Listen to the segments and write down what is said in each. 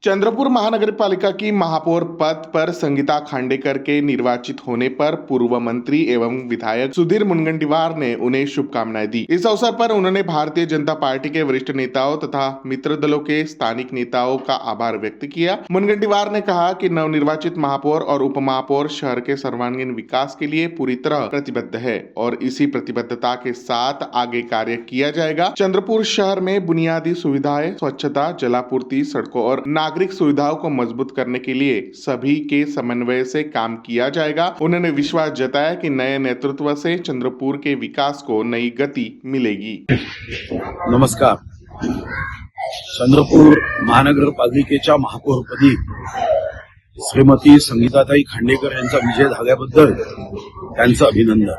चंद्रपुर महानगरपालिका की महापौर पद पर संगीता खांडेकर के निर्वाचित होने पर पूर्व मंत्री एवं विधायक सुधीर मुनगंटीवार ने उन्हें शुभकामनाएं दी। इस अवसर पर उन्होंने भारतीय जनता पार्टी के वरिष्ठ नेताओं तथा मित्र दलों के स्थानिक नेताओं का आभार व्यक्त किया। मुनगंटीवार ने कहा कि नवनिर्वाचित महापौर और उप महापौर शहर के सर्वांगीण विकास के लिए पूरी तरह प्रतिबद्ध है और इसी प्रतिबद्धता के साथ आगे कार्य किया जाएगा। चंद्रपुर शहर में बुनियादी सुविधाएं, स्वच्छता, जलापूर्ति, सड़कों और नागरिक सुविधाओं को मजबूत करने के लिए सभी के समन्वय से काम किया जाएगा। उन्होंने विश्वास जताया कि नए नेतृत्व से चंद्रपुर के विकास को नई गति मिलेगी। नमस्कार। चंद्रपूर महानगरपालिकेच्या महापौरपदी श्रीमती संगीताताई खांडेकर यांचा विजय झाल्याबद्दल त्यांचं अभिनंदन।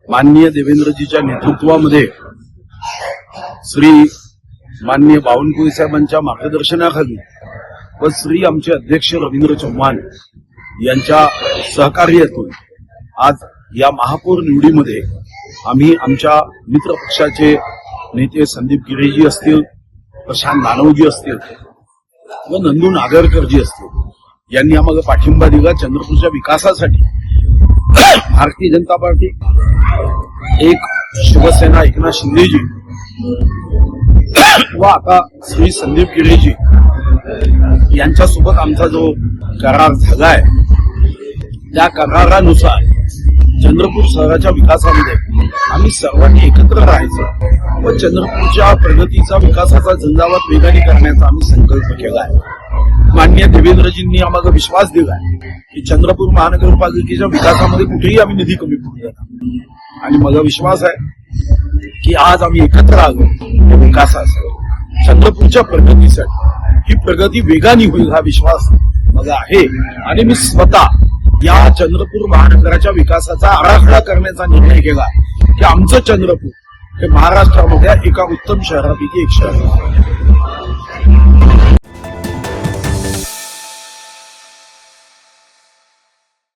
माननीय देवेंद्रजीच्या नेतृत्वामध्ये श्री माननीय बावनकुळे साहेबांच्या मार्गदर्शनाखाली व श्री आमचे अध्यक्ष रवींद्र चव्हाण यांच्या सहकार्यातून आज या महापौर निवडीमध्ये आम्ही आमच्या मित्र पक्षाचे नेते संदीप गिरेजी असतील, प्रशांत नानवजी असतील व नंदू नागरकरजी असतील यांनी आम्हाला पाठिंबा दिला चंद्रपूरच्या विकासासाठी। भारतीय जनता पार्टी, एक शिवसेना एकनाथ शिंदेजी व आता श्री संदीप गिरेजी यांच्यासोबत आमचा जो करार झालाय त्या करारानुसार चंद्रपूर शहराच्या विकासामध्ये आम्ही सर्वांनी एकत्र राहायचं व चंद्रपूरच्या प्रगतीचा विकासाचा झंझावात वेगाने करण्याचा आम्ही संकल्प केलाय। माननीय देवेंद्रजींनी आम्हाला विश्वास दिलाय की चंद्रपूर महानगरपालिकेच्या विकासामध्ये कुठेही आम्ही निधी कमी पडू देणार आणि मला विश्वास आहे की आज आम्ही एकत्र आलो विकासासाठी, चंद्रपूरच्या प्रगतीसाठी। ही प्रगती वेगाने होईल हा विश्वास मला आहे आणि मी स्वतः या चंद्रपूर महानगराच्या विकासाचा आराखडा करण्याचा निर्णय केला की आमचं चंद्रपूर हे महाराष्ट्रामध्ये एका उत्तम शहरापैकी एक शहर आहे।